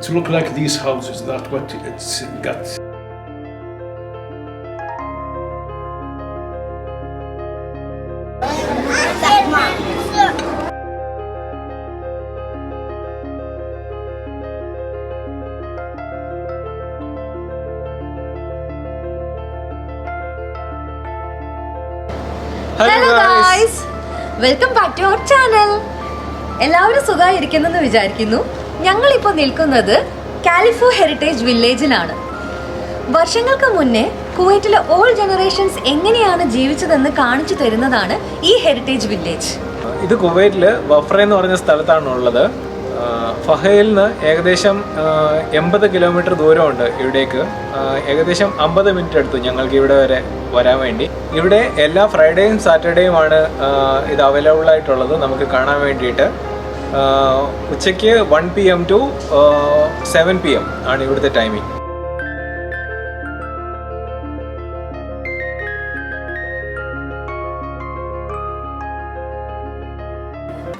to look like these houses, that what it's got. Hello guys, welcome back to our channel. എല്ലാവരും സുഖമായിരിക്കുന്നെന്ന് വിചാരിക്കുന്നു. ഞങ്ങളിപ്പോൾ നിൽക്കുന്നത് കാലിഫോ heritage വില്ലേജിലാണ്. വർഷങ്ങൾക്ക് മുന്നേ കുവൈറ്റിലെ ഓൾ ജനറേഷൻസ് എങ്ങനെയാണ് ജീവിച്ചതെന്ന് കാണിച്ചു തരുന്നതാണ് ഈ ഹെറിറ്റേജ് വില്ലേജ്. ഇത് കുവൈറ്റില് വഫ്ര എന്ന് പറഞ്ഞ സ്ഥലത്താണ് ഉള്ളത്. ഫഹയിൽ നിന്ന് ഏകദേശം 80 കിലോമീറ്റർ ദൂരമുണ്ട് ഇവിടേക്ക്. ഏകദേശം 50 മിനിറ്റ് എടുത്തു ഞങ്ങൾക്ക് ഇവിടെ വരെ വരാൻ വേണ്ടി. ഇവിടെ എല്ലാ ഫ്രൈഡേയും സാറ്റർഡേയുമാണ് ഇത് അവൈലബിൾ ആയിട്ടുള്ളത് നമുക്ക് കാണാൻ വേണ്ടിയിട്ട്. ഉച്ചയ്ക്ക് 1 PM to 7 PM ആണ് ഇവിടുത്തെ ടൈമിംഗ്.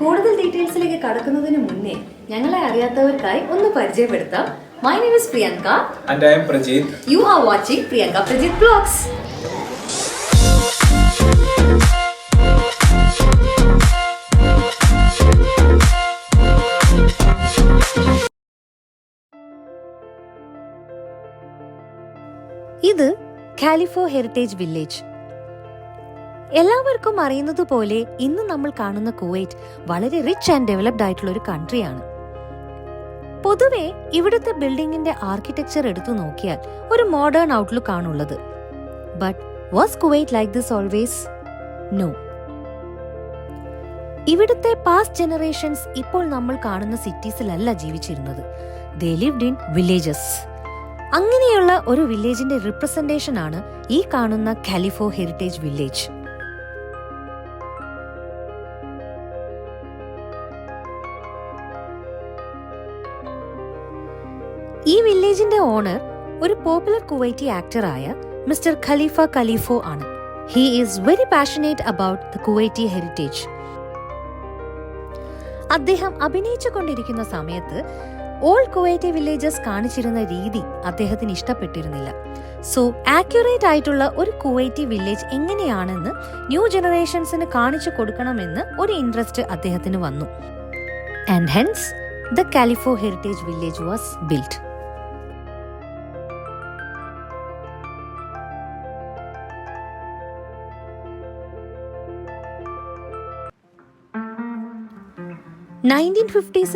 കൂടുതൽ ഡീറ്റെയിൽസിലേക്ക് കടക്കുന്നതിന് മുന്നേ ഞങ്ങളെ അറിയാത്തവർക്കായി ഒന്ന് പരിചയപ്പെടുത്താം. My name is Priyanka and I am Prajeet. You are watching Priyanka Prajeet Vlogs. ഇത് കാലിഫോ ഹെറിറ്റേജ് വില്ലേജ്. എല്ലാവർക്കും അറിയുന്നത് പോലെ ഇന്ന് നമ്മൾ കാണുന്ന കുവൈറ്റ് വളരെ റിച്ച് ആൻഡ് ഡെവലപ്ഡ് ആയിട്ടുള്ള ഒരു കൺട്രിയാണ്. പൊതുവെ ഇവിടുത്തെ ബിൽഡിങ്ങിന്റെ ആർക്കിടെക്ചർ എടുത്തു നോക്കിയാൽ ഒരു മോഡേൺ ഔട്ട്ലുക്ക് ആണുള്ളത്. But was Kuwait like this always? No. ഇവിടുത്തെ പാസ്റ്റ് ജനറേഷൻസ് ഇപ്പോൾ നമ്മൾ കാണുന്ന സിറ്റീസിലല്ല ജീവിച്ചിരുന്നത്. They lived in villages. അങ്ങനെയുള്ള ഒരു വില്ലേജിന്റെ റിപ്രസെന്റേഷൻ ആണ് ഈ കാണുന്ന കാലിഫോ ഹെറിറ്റേജ് വില്ലേജ്. ഈ വില്ലേജിന്റെ ഓണർ ഒരു പോപ്പുലർ കുവൈറ്റി ആക്ടറായ മിസ്റ്റർ ഖലീഫ ഖലീഫോ ആണ്. He is very passionate about the Kuwaiti heritage. അദ്ദേഹം അഭിനയിച്ചു കൊണ്ടിരിക്കുന്ന സമയത്ത് ഓൾഡ് കുവൈറ്റി വില്ലേജസ് കാണിച്ചിരുന്ന രീതി അദ്ദേഹത്തിന് ഇഷ്ടപ്പെട്ടിരുന്നില്ല. സോ ആക്യുറേറ്റ് ആയിട്ടുള്ള ഒരു കുവൈറ്റി വില്ലേജ് എങ്ങനെയാണെന്ന് ന്യൂ ജനറേഷൻസിന് കാണിച്ചു കൊടുക്കണമെന്ന് ഒരു ഇൻട്രസ്റ്റ് അദ്ദേഹത്തിന് വന്നു. And hence the kalifo heritage village was built.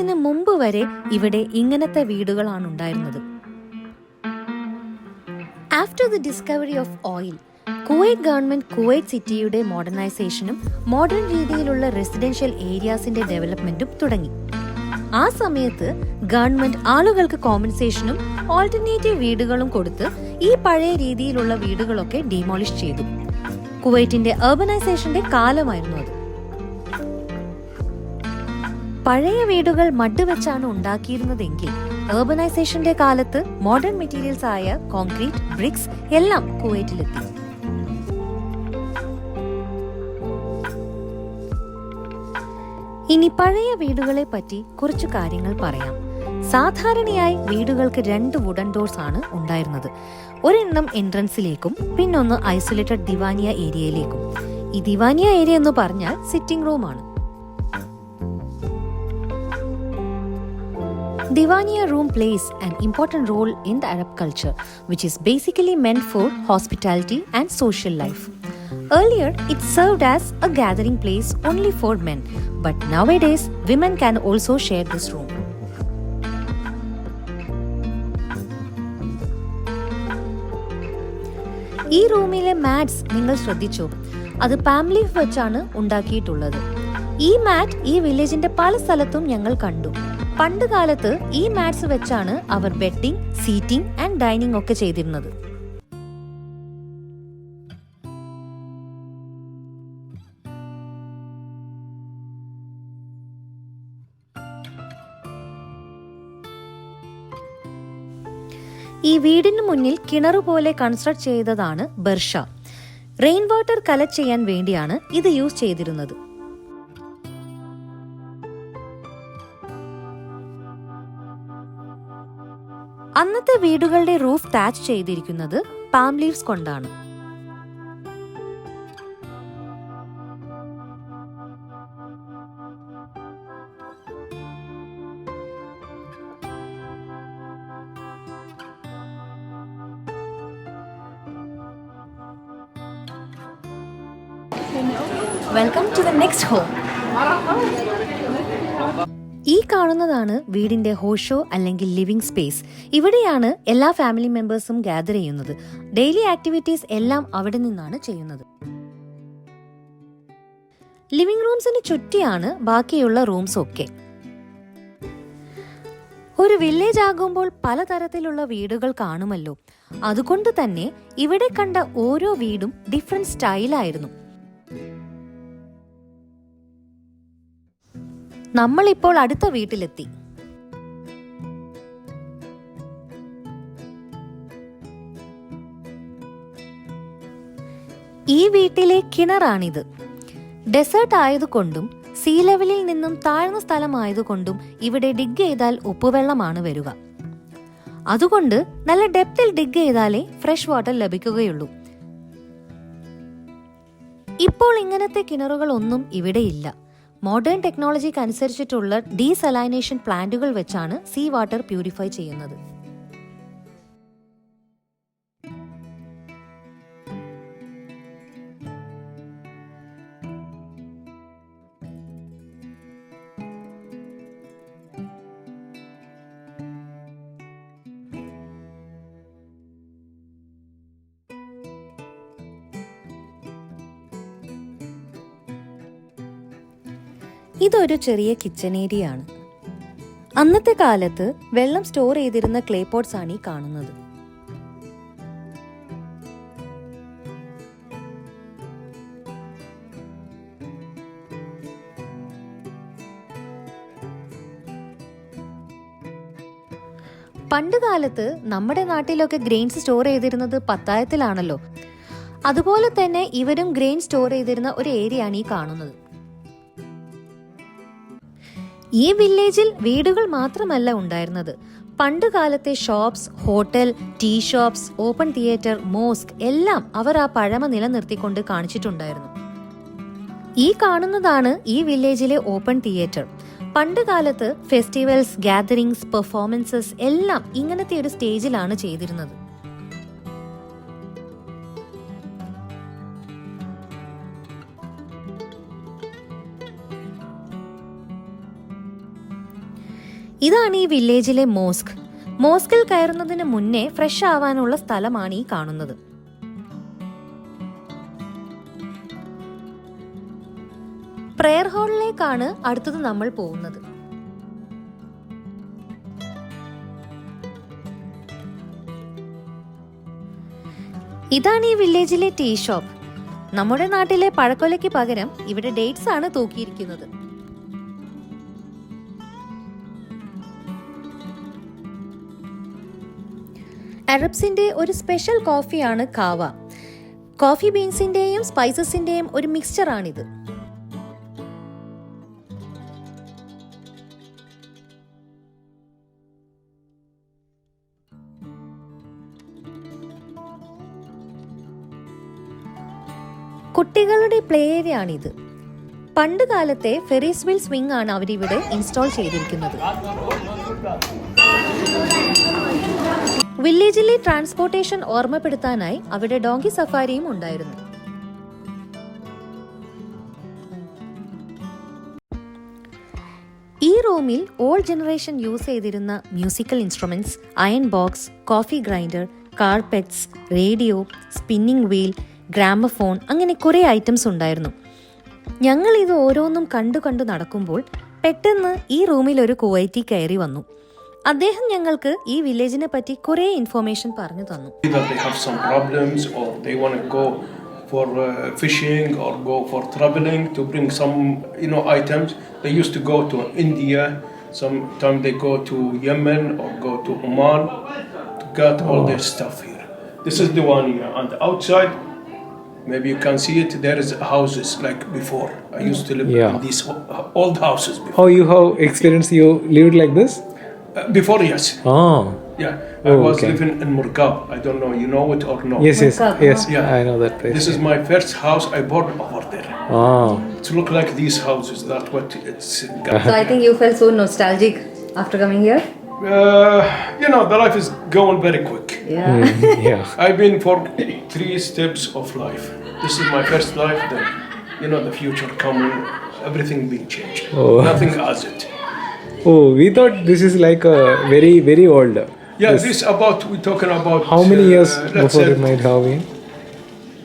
ന് മുമ്പ് വരെ ഇവിടെ ഇങ്ങനത്തെ വീടുകളാണ് ഉണ്ടായിരുന്നത്. After the discovery of oil, Kuwait government Kuwait സിറ്റിയുടെ മോഡേണൈസേഷനും മോഡേൺ രീതിയിലുള്ള റെസിഡൻഷ്യൽ ഏരിയാസിന്റെ ഡെവലപ്മെന്റും തുടങ്ങി. ആ സമയത്ത് ഗവൺമെന്റ് ആളുകൾക്ക് കോമ്പൻസേഷനും ഓൾട്ടർനേറ്റീവ് വീടുകളും കൊടുത്ത് ഈ പഴയ രീതിയിലുള്ള വീടുകളൊക്കെ ഡിമോളിഷ് ചെയ്തു. കുവൈറ്റിന്റെ അർബനൈസേഷന്റെ കാലമായിരുന്നു അത്. പഴയ വീടുകൾ മഡ് വെച്ചാണ് ഉണ്ടാക്കിയിരുന്നതെങ്കിൽ അർബനൈസേഷന്റെ കാലത്ത് മോഡേൺ മെറ്റീരിയൽസ് ആയ കോൺക്രീറ്റ്, ബ്രിക്സ് എല്ലാം കുവൈറ്റിലെത്തി. ഇനി പഴയ വീടുകളെ പറ്റി കുറച്ചു കാര്യങ്ങൾ പറയാം. സാധാരണയായി വീടുകൾക്ക് 2 വുഡൻ ഡോർസ് ആണ് ഉണ്ടായിരുന്നത്. ഒരെണ്ണം എൻട്രൻസിലേക്കും പിന്നൊന്ന് ഐസൊലേറ്റഡ് ദിവാനിയ ഏരിയയിലേക്കും. ഈ ദിവാനിയ ഏരിയ എന്ന് പറഞ്ഞാൽ സിറ്റിംഗ് റൂം ആണ്. Divania room plays an important role in the Arab culture, which is basically meant for hospitality and social life. Earlier, it served as a gathering place only for men, but nowadays, women can also share this room. ഈ റൂമിലെ mats നിങ്ങൾ ശ്രദ്ധിച്ചോ? അത് palm leaf വെച്ചാണ് ഉണ്ടാക്കിയിട്ടുള്ളത്. ഈ മാറ്റ് ഈ വില്ലേജിന്റെ പല സ്ഥലത്തും ഞങ്ങൾ കണ്ടു. പണ്ട് കാലത്ത് ഈ മാറ്റ്സ് വെച്ചാണ് അവർ ബെഡിംഗ്, സീറ്റിംഗ് ആൻഡ് ഡൈനിങ് ഒക്കെ ചെയ്തിരുന്നത്. ഈ വീടിന് മുന്നിൽ കിണറുപോലെ കൺസ്ട്രക്ട് ചെയ്തതാണ് ബർഷ. റെയിൻ വാട്ടർ കളക്ട് ചെയ്യാൻ വേണ്ടിയാണ് ഇത് യൂസ് ചെയ്തിരുന്നത്. അന്നത്തെ വീടുകളുടെ റൂഫ് താച്ച് ചെയ്തിരിക്കുന്നത് പാം ലീവ്സ് കൊണ്ടാണ്. Welcome to the next home. ഈ കാണുന്നതാണ് വീടിന്റെ ഹോഷോ അല്ലെങ്കിൽ ലിവിംഗ് സ്പേസ്. ഇവിടെയാണ് എല്ലാ ഫാമിലി മെമ്പേഴ്സും ഗ്യാദർ ചെയ്യുന്നത്. ഡെയിലി ആക്ടിവിറ്റീസ് എല്ലാം അവിടെ നിന്നാണ് ചെയ്യുന്നത്. ലിവിംഗ് റൂംസിന് ചുറ്റിയാണ് ബാക്കിയുള്ള റൂംസ് ഒക്കെ. ഒരു വില്ലേജ് ആകുമ്പോൾ പലതരത്തിലുള്ള വീടുകൾ കാണുമല്ലോ. അതുകൊണ്ട് തന്നെ ഇവിടെ കണ്ട ഓരോ വീടും ഡിഫറെന്റ് സ്റ്റൈലായിരുന്നു. നമ്മളിപ്പോൾ അടുത്ത വീട്ടിലെത്തി. ഈ വീട്ടിലെ കിണറാണിത്. ഡെസേർട്ട് ആയതുകൊണ്ടും സീ ലെവലിൽ നിന്നും താഴ്ന്ന സ്ഥലമായതുകൊണ്ടും ഇവിടെ ഡിഗ് ചെയ്താൽ ഉപ്പുവെള്ളമാണ് വരിക. അതുകൊണ്ട് നല്ല ഡെപ്തിൽ ഡിഗ് ചെയ്താലേ ഫ്രഷ് വാട്ടർ ലഭിക്കുകയുള്ളൂ. ഇപ്പോൾ ഇങ്ങനത്തെ കിണറുകൾ ഒന്നും ഇവിടെയില്ല. മോഡേൺ ടെക്നോളജിക്ക് അനുസരിച്ചിട്ടുള്ള ഡീസലൈനേഷൻ പ്ലാന്റുകൾ വെച്ചാണ് സീ വാട്ടർ പ്യൂരിഫൈ ചെയ്യുന്നത്. ഇതൊരു ചെറിയ കിച്ചൺ ഏരിയ ആണ്. അന്നത്തെ കാലത്ത് വെള്ളം സ്റ്റോർ ചെയ്തിരുന്ന ക്ലേ പോട്ട്സ് ആണ് ഈ കാണുന്നത്. പണ്ട് കാലത്ത് നമ്മുടെ നാട്ടിലൊക്കെ ഗ്രെയിൻസ് സ്റ്റോർ ചെയ്തിരുന്നത് പത്തായത്തിലാണല്ലോ. അതുപോലെ തന്നെ ഇവരും ഗ്രെയിൻ സ്റ്റോർ ചെയ്തിരുന്ന ഒരു ഏരിയ ആണ് ഈ കാണുന്നത്. ഈ വില്ലേജിൽ വീടുകൾ മാത്രമല്ല ഉണ്ടായിരുന്നത്. പണ്ട് കാലത്തെ shops, hotel, tea shops, open theatre, mosque എല്ലാം അവർ ആ പഴമ നിലനിർത്തിക്കൊണ്ട് കാണിച്ചിട്ടുണ്ടായിരുന്നു. ഈ കാണുന്നതാണ് ഈ വില്ലേജിലെ ഓപ്പൺ തിയേറ്റർ. പണ്ട് കാലത്ത് ഫെസ്റ്റിവൽസ്, ഗാദറിംഗ്സ്, പെർഫോമൻസസ് എല്ലാം ഇങ്ങനത്തെ ഒരു സ്റ്റേജിലാണ് ചെയ്തിരുന്നത്. ഇതാണ് ഈ വില്ലേജിലെ മോസ്ക്. മോസ്കിൽ കയറുന്നതിന് മുന്നേ ഫ്രഷ് ആവാനുള്ള സ്ഥലമാണ് ഈ കാണുന്നത്. പ്രയർ ഹാളിലേക്കാണ് അടുത്തത് നമ്മൾ പോകുന്നത്. ഇതാണ് ഈ വില്ലേജിലെ ടീ ഷോപ്പ്. നമ്മുടെ നാട്ടിലെ പഴക്കൊലയ്ക്ക് പകരം ഇവിടെ ഡേറ്റ്സ് ആണ് തൂക്കിയിരിക്കുന്നത്. അറബ്സിന്റെ ഒരു സ്പെഷ്യൽ കോഫിയാണ് കാവ. കോഫി ബീൻസിന്റെയും സ്പൈസസിന്റെയും ഒരു മിക്സ്ചർ ആണിത്. കുട്ടികളുടെ പ്ലേ ഏരിയ ആണിത്. പണ്ട് കാലത്തെ ഫെറീസ് വീൽ സ്വിംഗ് ആണ് അവരിവിടെ ഇൻസ്റ്റാൾ ചെയ്തിരിക്കുന്നത്. വില്ലേജിലെ ട്രാൻസ്പോർട്ടേഷൻ ഓർമ്മപ്പെടുത്താനായി അവിടെ ഡോങ്കി സഫാരിയും ഉണ്ടായിരുന്നു. ഈ റൂമിൽ ഓൾഡ് ജനറേഷൻ യൂസ് ചെയ്തിരുന്ന musical instruments, iron box, coffee grinder, carpets, radio, spinning wheel, gramophone, അങ്ങനെ കുറെ ഐറ്റംസ് ഉണ്ടായിരുന്നു. ഞങ്ങൾ ഇത് ഓരോന്നും കണ്ടു നടക്കുമ്പോൾ പെട്ടെന്ന് ഈ റൂമിൽ ഒരു കുവൈറ്റി കയറി വന്നു. അദ്ദേഹം ഞങ്ങൾക്ക് ഈ വില്ലേജിനെ പറ്റി കുറെ ഇൻഫോർമേഷൻ പറഞ്ഞു തന്നു. For fishing or go for traveling to bring some items. They used to go to India. Sometimes they go to Yemen or go to Oman to get all their stuff here. This is the one here on the outside. Maybe you can see it. There is houses like before. I used to live in these old houses before. Oh, you have experience? You lived like this? Before, yes. Oh. Yeah, I was living in Murgab. I don't know, you know it or no? Yes, Yeah. I know that place. This is my first house I bought over there. Oh, It look like these houses. That's what it's got. So I think you felt so nostalgic after coming here. You know, the life is going very quick. Yeah. yeah. I've been for 3 steps of life. This is my first life. Then, you know, the future coming, everything being changed. Oh. Nothing as it. Oh, we thought this is like a very, very old. Yeah, this about we're talking about. How many years let's before say it might have been?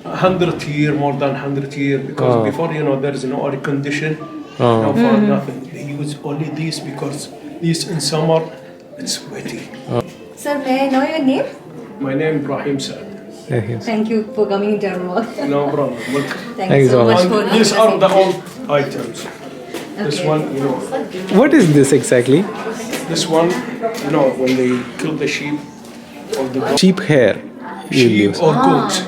100 year, more than 100 year, because before, you know, there is no air condition, no fun, nothing. They use only these because these in summer it's sweaty. Sir, may I know your name? My name Ibrahim Saad. Yes. Thank you for coming into our mall. No problem. Welcome. Thank you so much for And these are the old items. This one, you know, What is this exactly? this one, you know, when they kill the sheep or the goat, Cheap hair. You sheep use. or goats.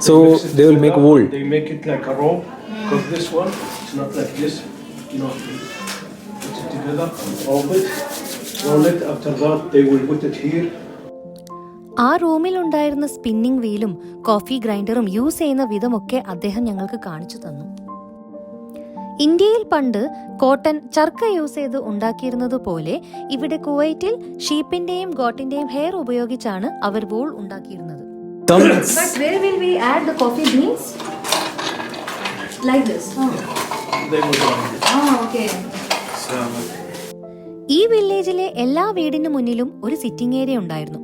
So they will make wool. They make it like a rope, because this one, it's not like this. You know, they put it together, roll it. After that, they will put it here. ആ റൂമിലുണ്ടായിരുന്ന spinning വീലും coffee ഗ്രൈൻഡറും use ചെയ്യുന്ന വിധമൊക്കെ അദ്ദേഹം ഞങ്ങൾക്ക് കാണിച്ചു തന്നു. ഇന്ത്യയിൽ പണ്ട് cotton ചർക്ക use ചെയ്ത് ഉണ്ടാക്കിയിരുന്നത് പോലെ ഇവിടെ കുവൈറ്റിൽ ഷീപ്പിന്റെയും ഗോട്ടിന്റെയും ഹെയർ ഉപയോഗിച്ചാണ് അവർ wool ഉണ്ടാക്കിയിരുന്നത്. But where will we add the coffee beans? Like this. They will grind it. Okay. So, ഈ വില്ലേജിലെ എല്ലാ വീടിന് മുന്നിലും ഒരു സിറ്റിംഗ് ഏരിയ ഉണ്ടായിരുന്നു.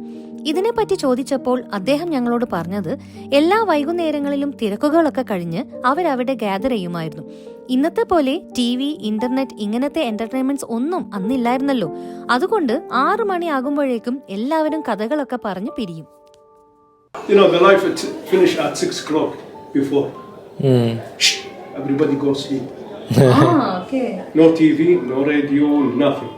ഇതിനെപ്പറ്റി ചോദിച്ചപ്പോൾ അദ്ദേഹം ഞങ്ങളോട് പറഞ്ഞത് എല്ലാ വൈകുന്നേരങ്ങളിലും തിരക്കുകളൊക്കെ കഴിഞ്ഞ് അവരവിടെ ഗ്യാദർ ചെയ്യുമായിരുന്നു. ഇന്നത്തെ പോലെ TV, ഇന്റർനെറ്റ് ഇങ്ങനത്തെ എന്റർടൈൻമെന്റ്സ് ഒന്നും അന്നില്ലായിരുന്നല്ലോ. അതുകൊണ്ട് 6 മണി ആകുമ്പോഴേക്കും എല്ലാവരും കഥകളൊക്കെ പറഞ്ഞ് പിരിയും. you know, the life it finish at 6 o'clock before. Everybody goes sleep. Okay. No TV, no radio, nothing.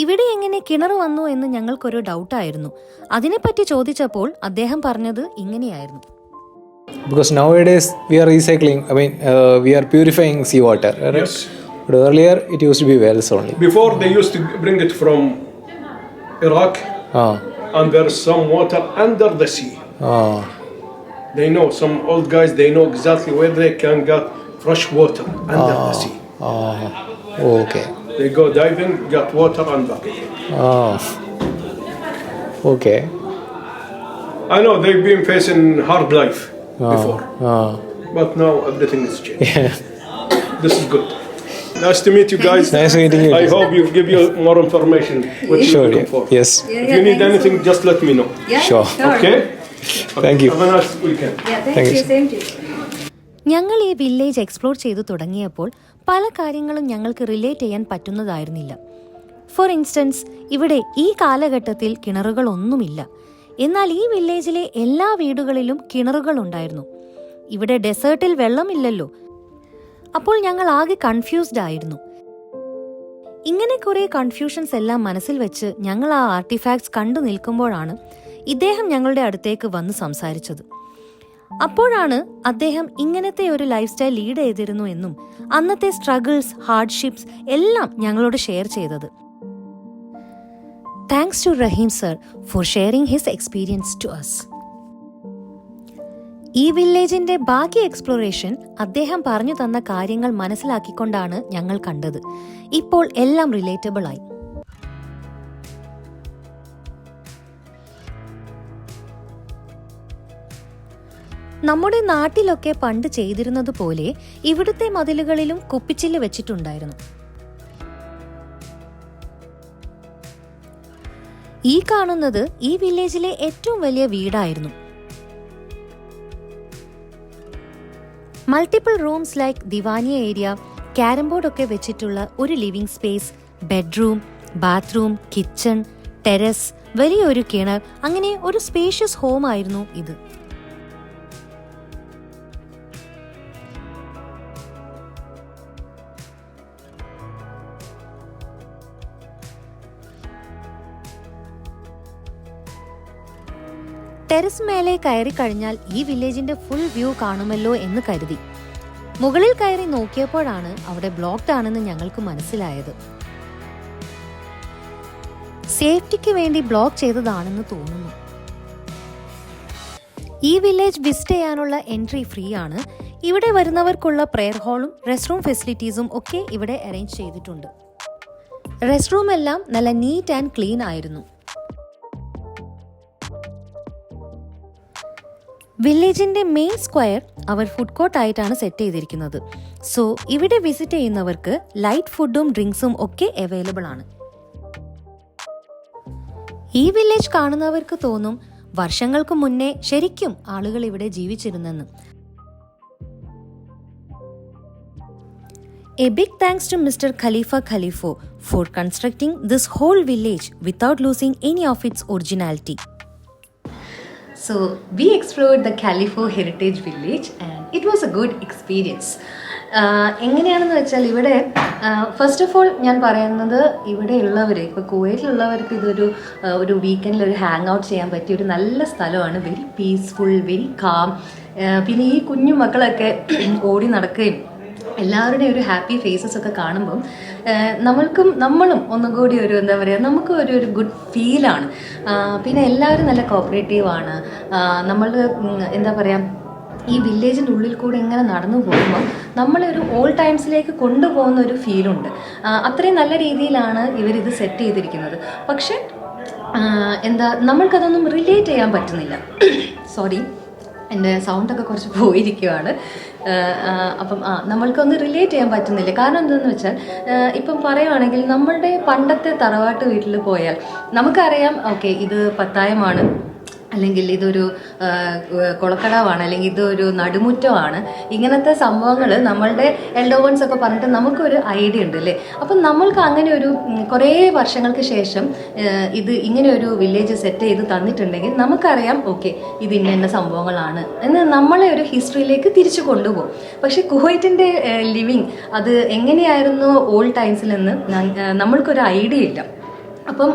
ഇവിടെ എങ്ങനെ കിണർ വന്നു എന്ന് ഞങ്ങൾക്കൊരു ഡൗട്ടായിരുന്നു. അതിനെപ്പറ്റി ചോദിച്ചപ്പോൾ അദ്ദേഹം പറഞ്ഞത് ഇങ്ങനെയായിരുന്നു. Because nowadays we are recycling. I mean, we are purifying seawater. Right? Yes. But earlier it used to be wells only. Before they used to bring it from Iraq, and there's some water under the sea. They know, some old guys, they know exactly where they can get fresh water under the sea. Okay. They go diving, get water and back. Okay. I know they've been facing hard life before, but now everything is changed. This is good. Nice to meet you guys. Nice meeting you. I hope you give you more information what you're Sure. looking for. Yes. If you need anything, just let me know. Sure. Okay? Thank you. Have a nice weekend. Thank you. Same to you. ഞങ്ങൾ ഈ village explore ചെയ്തു തുടങ്ങിയപ്പോൾ പല കാര്യങ്ങളും ഞങ്ങൾക്ക് relate ചെയ്യാൻ പറ്റുന്നതായിരുന്നില്ല. For instance, ഇവിടെ ഈ കാലഘട്ടത്തിൽ കിണറുകളൊന്നുമില്ല. എന്നാൽ ഈ വില്ലേജിലെ എല്ലാ വീടുകളിലും കിണറുകൾ ഉണ്ടായിരുന്നു. ഇവിടെ ഡെസേർട്ടിൽ വെള്ളമില്ലല്ലോ. അപ്പോൾ ഞങ്ങൾ ആകെ കൺഫ്യൂസ്ഡ് ആയിരുന്നു. ഇങ്ങനെ കുറെ കൺഫ്യൂഷൻസ് എല്ലാം മനസ്സിൽ വെച്ച് ഞങ്ങൾ ആ ആർട്ടിഫാക്ട്സ് കണ്ടു നിൽക്കുമ്പോഴാണ് ഇദ്ദേഹം ഞങ്ങളുടെ അടുത്തേക്ക് വന്ന് സംസാരിച്ചത്. അപ്പോഴാണ് അദ്ദേഹം ഇങ്ങനത്തെ ഒരു ലൈഫ് സ്റ്റൈൽ ലീഡ് ചെയ്തിരുന്നു എന്നും അന്നത്തെ സ്ട്രഗിൾസ്, ഹാർഡ്ഷിപ്സ് എല്ലാം ഞങ്ങളോട് ഷെയർ ചെയ്തത്. Thanks to Rahim sir for sharing his experience to us. ഈ വില്ലേജിന്റെ ബാക്കി എക്സ്പ്ലോറേഷൻ അദ്ദേഹം പറഞ്ഞു തന്ന കാര്യങ്ങൾ മനസ്സിലാക്കിക്കൊണ്ടാണ് ഞങ്ങൾ കണ്ടത്. ഇപ്പോൾ എല്ലാം റിലേറ്റബിൾ ആയി. നമ്മുടെ നാട്ടിലൊക്കെ പണ്ട് ചെയ്തിരുന്നത് പോലെ ഇവിടുത്തെ മതിലുകളിലും കുപ്പിച്ചില്ല് വെച്ചിട്ടുണ്ടായിരുന്നു. ഈ കാണുന്നത് ഈ വില്ലേജിലെ ഏറ്റവും വലിയ വീടായിരുന്നു. മൾട്ടിപ്പിൾ റൂംസ് ലൈക്ക് ദിവാനിയ ഏരിയ, ക്യാരം ബോർഡ് ഒക്കെ വെച്ചിട്ടുള്ള ഒരു living space, bedroom, bathroom, kitchen, terrace, വലിയൊരു കിണർ, അങ്ങനെ ഒരു സ്പേഷ്യസ് ഹോം ആയിരുന്നു ഇത്. ടെറസ് മേലെ കയറി കഴിഞ്ഞാൽ ഈ വില്ലേജിന്റെ ഫുൾ വ്യൂ കാണുമല്ലോ എന്ന് കരുതി. മുകളിൽ കയറി നോക്കിയപ്പോഴാണ് അവിടെ ബ്ലോക്ക്ഡ് ആണെന്ന് ഞങ്ങൾക്ക് മനസ്സിലായത്. സേഫ്റ്റിക്ക് വേണ്ടി ബ്ലോക്ക് ചെയ്തതാണെന്ന് തോന്നുന്നു. ഈ വില്ലേജ് വിസിറ്റ് ചെയ്യാനുള്ള എൻട്രി ഫ്രീ ആണ്. ഇവിടെ വരുന്നവർക്കുള്ള പ്രെയർ ഹാളും റെസ്റ്റ് റൂം ഫെസിലിറ്റീസും ഒക്കെ ഇവിടെ അറേഞ്ച് ചെയ്തിട്ടുണ്ട്. റെസ്റ്റ് റൂം എല്ലാം നല്ല നീറ്റ് ആൻഡ് ക്ലീൻ ആയിരുന്നു. വില്ലേജിന്റെ മെയിൻ സ്ക്വയർ അവർ ഫുഡ് കോർട്ട് ആയിട്ടാണ് സെറ്റ് ചെയ്തിരിക്കുന്നത്. സോ ഇവിടെ വിസിറ്റ് ചെയ്യുന്നവർക്ക് ലൈറ്റ് ഫുഡും ഡ്രിങ്ക്സും ഒക്കെ അവൈലബിൾ ആണ്. ഈ വില്ലേജ് കാണുന്നവർക്ക് തോന്നും വർഷങ്ങൾക്ക് മുന്നേ ശരിക്കും ആളുകൾ ഇവിടെ ജീവിച്ചിരുന്നെന്ന്. A big thanks to Mr. Khalifa Khalifo for constructing this whole village without losing any of its originality. So we explored the Khalifo Heritage Village and it was a good experience. എങ്ങനെയാണെന്ന് വെച്ചാൽ ഇവിടെ first of all ഞാൻ പറയുന്നത് ഇവിടെ ഉള്ളവർ ഇപ്പോൾ കുവൈറ്റിലുള്ളവർക്ക് ഒരു വീക്കെൻഡിൽ ഒരു ഹാങ് ഔട്ട് ചെയ്യാൻ പറ്റിയ ഒരു നല്ല സ്ഥലമാണ്. Very peaceful, very calm. പിന്നെ ഈ കുഞ്ഞു മക്കളൊക്കെ ഓടി നടക്കുകയും എല്ലാവരുടെയും ഒരു ഹാപ്പി ഫേസസ് ഒക്കെ കാണുമ്പം നമ്മളും ഒന്നും കൂടി ഒരു എന്താ പറയുക, നമുക്ക് ഒരു ഗുഡ് ഫീലാണ്. പിന്നെ എല്ലാവരും നല്ല കോപ്പറേറ്റീവാണ്. നമ്മൾ എന്താ പറയുക, ഈ വില്ലേജിൻ്റെ ഉള്ളിൽ കൂടെ ഇങ്ങനെ നടന്നു പോകുമ്പോൾ നമ്മളെ ഒരു ഓൾഡ് ടൈംസിലേക്ക് കൊണ്ടുപോകുന്ന ഒരു ഫീലുണ്ട്. അത്രയും നല്ല രീതിയിലാണ് ഇവരിത് സെറ്റ് ചെയ്തിരിക്കുന്നത്. പക്ഷെ നമ്മൾക്കതൊന്നും റിലേറ്റ് ചെയ്യാൻ പറ്റുന്നില്ല. സോറി, എൻ്റെ സൗണ്ടൊക്കെ കുറച്ച് പോയിരിക്കുകയാണ്. അപ്പം നമ്മൾക്കൊന്ന് റിലേറ്റ് ചെയ്യാൻ പറ്റുന്നില്ല. കാരണം എന്താണെന്ന് വെച്ചാൽ ഇപ്പം പറയുവാണെങ്കിൽ നമ്മളുടെ പണ്ടത്തെ തറവാട്ട് വീട്ടിൽ പോയാൽ നമുക്കറിയാം, ഓക്കെ ഇത് പത്തായമാണ്, അല്ലെങ്കിൽ ഇതൊരു കുളക്കടവാണ്, അല്ലെങ്കിൽ ഇതൊരു നടുമുറ്റമാണ്. ഇങ്ങനത്തെ സംഭവങ്ങൾ നമ്മളുടെ എൽഡോവൻസ് ഒക്കെ പറഞ്ഞിട്ട് നമുക്കൊരു ഐഡിയ ഉണ്ട് അല്ലേ. അപ്പം നമ്മൾക്ക് അങ്ങനെ ഒരു കുറേ വർഷങ്ങൾക്ക് ശേഷം ഇത് ഇങ്ങനെ ഒരു വില്ലേജ് സെറ്റ് ചെയ്ത് തന്നിട്ടുണ്ടെങ്കിൽ നമുക്കറിയാം, ഓക്കെ ഇത് ഇന്ന സംഭവങ്ങളാണ് എന്ന് നമ്മളെ ഒരു ഹിസ്റ്ററിയിലേക്ക് തിരിച്ചു കൊണ്ടുപോകും. പക്ഷേ കുവൈറ്റിൻ്റെ ലിവിങ് അത് എങ്ങനെയായിരുന്നു ഓൾഡ് ടൈംസിലെന്ന് നമ്മൾക്കൊരു ഐഡിയ ഇല്ല. അപ്പം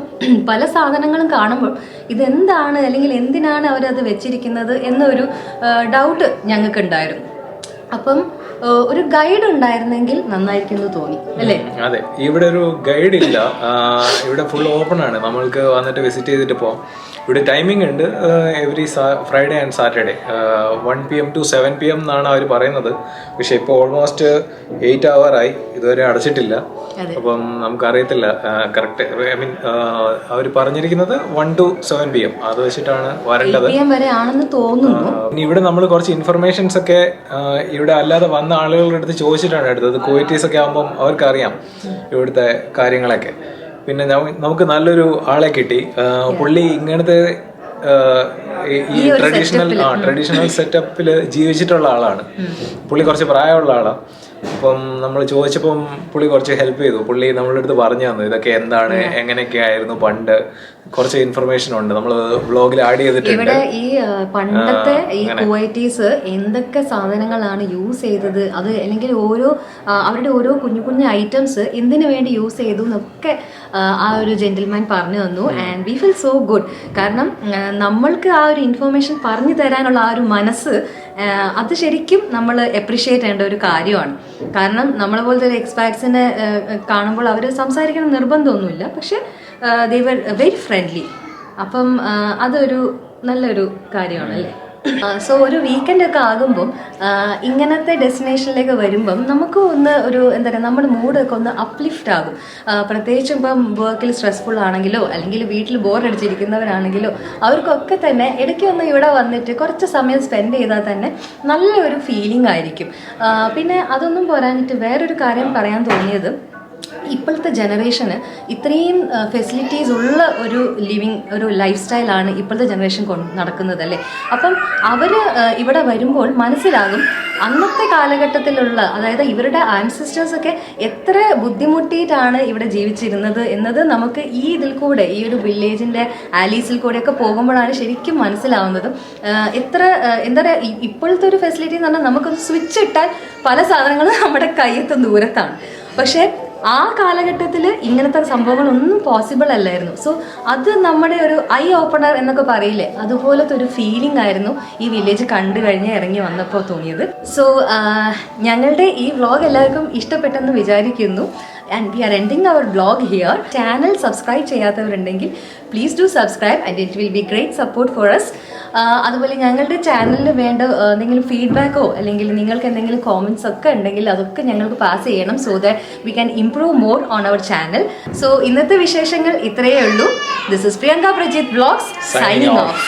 പല സാധനങ്ങളും കാണുമ്പോൾ ഇതെന്താണ് അല്ലെങ്കിൽ എന്തിനാണ് അവരത് വെച്ചിരിക്കുന്നത് എന്നൊരു ഡൗട്ട് ഞങ്ങൾക്കുണ്ടായിരുന്നു. അപ്പം ഒരു ഗൈഡ് ഉണ്ടായിരുന്നെങ്കിൽ നന്നായിരിക്കുന്നു തോന്നി അല്ലേ. അതെ, ഇവിടെ ഒരു ഗൈഡ് ഇല്ല. ഇവിടെ ഫുൾ ഓപ്പൺ ആണ്, നമ്മൾക്ക് വന്നിട്ട് വിസിറ്റ് ചെയ്തിട്ട് പോകാം. ഇവിടെ ടൈമിംഗ് ഉണ്ട്, every Friday and Saturday 1 PM to 7 PM എന്നാണ് അവർ പറയുന്നത്. പക്ഷെ ഇപ്പോൾ ഓൾമോസ്റ്റ് 8 hour ആയി, ഇതുവരെ അടച്ചിട്ടില്ല. അപ്പം നമുക്കറിയത്തില്ല കറക്റ്റ്. ഐ മീൻ അവർ പറഞ്ഞിരിക്കുന്നത് 1 to 7 PM അത് വെച്ചിട്ടാണ് വരേണ്ടത്. ഇനി ഇവിടെ നമ്മൾ കുറച്ച് ഇൻഫർമേഷൻസ് ഒക്കെ ഇവിടെ അല്ലാതെ വന്ന ആളുകളുടെ അടുത്ത് ചോദിച്ചിട്ടാണ് എടുത്തത്. കുവൈറ്റീസ് ഒക്കെ ആകുമ്പം അവർക്കറിയാം ഇവിടുത്തെ കാര്യങ്ങളൊക്കെ. പിന്നെ നമുക്ക് നല്ലൊരു ആളെ കിട്ടി. പുള്ളി ഇങ്ങനത്തെ ഈ ട്രഡീഷണൽ സെറ്റപ്പിൽ ജീവിച്ചിട്ടുള്ള ആളാണ്. പുള്ളി കുറച്ച് പ്രായമുള്ള ആളാണ്. അപ്പം നമ്മൾ ചോദിച്ചപ്പം പുള്ളി കുറച്ച് ഹെൽപ്പ് ചെയ്തു. പുള്ളി നമ്മളുടെ അടുത്ത് പറഞ്ഞു തന്നു ഇതൊക്കെ എന്താണ്, എങ്ങനെയൊക്കെ ആയിരുന്നു പണ്ട്. കുറച്ച് ഇൻഫർമേഷൻ ഉണ്ട്, നമ്മൾ വ്ളോഗിൽ ആഡ് ചെയ്തിട്ടുണ്ട്. ഇവിടെ ഈ പണ്ടത്തെ ഈ കുവൈറ്റീസ് എന്തൊക്കെ സാധനങ്ങളാണ് യൂസ് ചെയ്തത്, അത് അല്ലെങ്കിൽ അവരുടെ ഓരോ കുഞ്ഞു കുഞ്ഞു ഐറ്റംസ് എന്തിനു വേണ്ടി യൂസ് ചെയ്തു എന്നൊക്കെ ആ ഒരു ജെന്റിൽമാൻ പറഞ്ഞു തന്നു. And we feel so good. കാരണം നമ്മൾക്ക് ആ ഒരു ഇൻഫർമേഷൻ പറഞ്ഞു തരാനുള്ള ആ ഒരു മനസ്സ്, അത് ശരിക്കും നമ്മൾ അപ്രീഷിയേറ്റ് ചെയ്യേണ്ട ഒരു കാര്യമാണ്. കാരണം നമ്മളെ പോലത്തെ ഒരു എക്സ്പാറ്റ്സിനെ കാണുമ്പോൾ അവർ സംസാരിക്കണം നിർബന്ധമൊന്നുമില്ല, പക്ഷെ they were very friendly. അപ്പം അതൊരു നല്ലൊരു കാര്യമാണ് അല്ലേ. സോ ഒരു വീക്കെൻഡ് ഒക്കെ ആകുമ്പം ഇങ്ങനത്തെ ഡെസ്റ്റിനേഷനിലേക്ക് വരുമ്പം നമുക്ക് ഒന്ന് എന്താ പറയുക, നമ്മുടെ മൂഡൊക്കെ ഒന്ന് അപ്ലിഫ്റ്റ് ആകും. പ്രത്യേകിച്ചും ഇപ്പം വർക്കിൽ സ്ട്രെസ്ഫുൾ ആണെങ്കിലോ അല്ലെങ്കിൽ വീട്ടിൽ ബോറടിച്ചിരിക്കുന്നവരാണെങ്കിലോ അവർക്കൊക്കെ തന്നെ ഇടയ്ക്ക് ഒന്ന് ഇവിടെ വന്നിട്ട് കുറച്ച് സമയം സ്പെൻഡ് ചെയ്താൽ തന്നെ നല്ലൊരു ഫീലിംഗ് ആയിരിക്കും. പിന്നെ അതൊന്നും പോരാഞ്ഞിട്ട് വേറൊരു കാര്യം പറയാൻ തോന്നിയത്, ഇപ്പോഴത്തെ ജനറേഷന് ഇത്രയും ഫെസിലിറ്റീസ് ഉള്ള ഒരു ഒരു ലൈഫ് സ്റ്റൈലാണ് ഇപ്പോഴത്തെ ജനറേഷൻ നടക്കുന്നത് അല്ലേ. അപ്പം അവർ ഇവിടെ വരുമ്പോൾ മനസ്സിലാകും അന്നത്തെ കാലഘട്ടത്തിലുള്ള, അതായത് ഇവരുടെ ആൻസിസ്റ്റേഴ്സൊക്കെ എത്ര ബുദ്ധിമുട്ടിയിട്ടാണ് ഇവിടെ ജീവിച്ചിരുന്നത് എന്നത് നമുക്ക് ഈ ഇതിൽ കൂടെ, ഈ ഒരു വില്ലേജിൻ്റെ ആലീസിൽ കൂടെയൊക്കെ പോകുമ്പോഴാണ് ശരിക്കും മനസ്സിലാവുന്നത്. എത്ര എന്താ പറയുക, ഇപ്പോഴത്തെ ഒരു ഫെസിലിറ്റി എന്ന് പറഞ്ഞാൽ നമുക്കൊന്ന് സ്വിച്ച് ഇട്ടാൽ പല സാധനങ്ങളും നമ്മുടെ കയ്യെത്തും ദൂരത്താണ്. പക്ഷേ ആ കാലഘട്ടത്തിൽ ഇങ്ങനത്തെ സംഭവങ്ങളൊന്നും പോസിബിൾ അല്ലായിരുന്നു. സോ അത് നമ്മുടെ ഒരു ഐ ഓപ്പണർ എന്നൊക്കെ പറയില്ലേ, അതുപോലത്തെ ഒരു ഫീലിംഗ് ആയിരുന്നു ഈ വില്ലേജ് കണ്ടു കഴിഞ്ഞ് ഇറങ്ങി വന്നപ്പോൾ തോന്നിയത്. സോ ഞങ്ങളുടെ ഈ വ്ളോഗ് എല്ലാവർക്കും ഇഷ്ടപ്പെട്ടെന്ന് വിചാരിക്കുന്നു. And we are ending our vlog here. Channel subscribe ചെയ്യാത്തവരുണ്ടെങ്കിൽ please do subscribe and it will be great support for us. അതുപോലെ ഞങ്ങളുടെ ചാനലിന് വേണ്ട എന്തെങ്കിലും ഫീഡ്ബാക്കോ അല്ലെങ്കിൽ നിങ്ങൾക്ക് എന്തെങ്കിലും കോമൻസ് ഒക്കെ ഉണ്ടെങ്കിൽ അതൊക്കെ ഞങ്ങൾക്ക് പാസ് ചെയ്യണം, so that we can improve more on our channel. So ഇന്നത്തെ വിശേഷങ്ങൾ ഇത്രയേ ഉള്ളൂ. This is Priyanka Prajith vlogs signing of.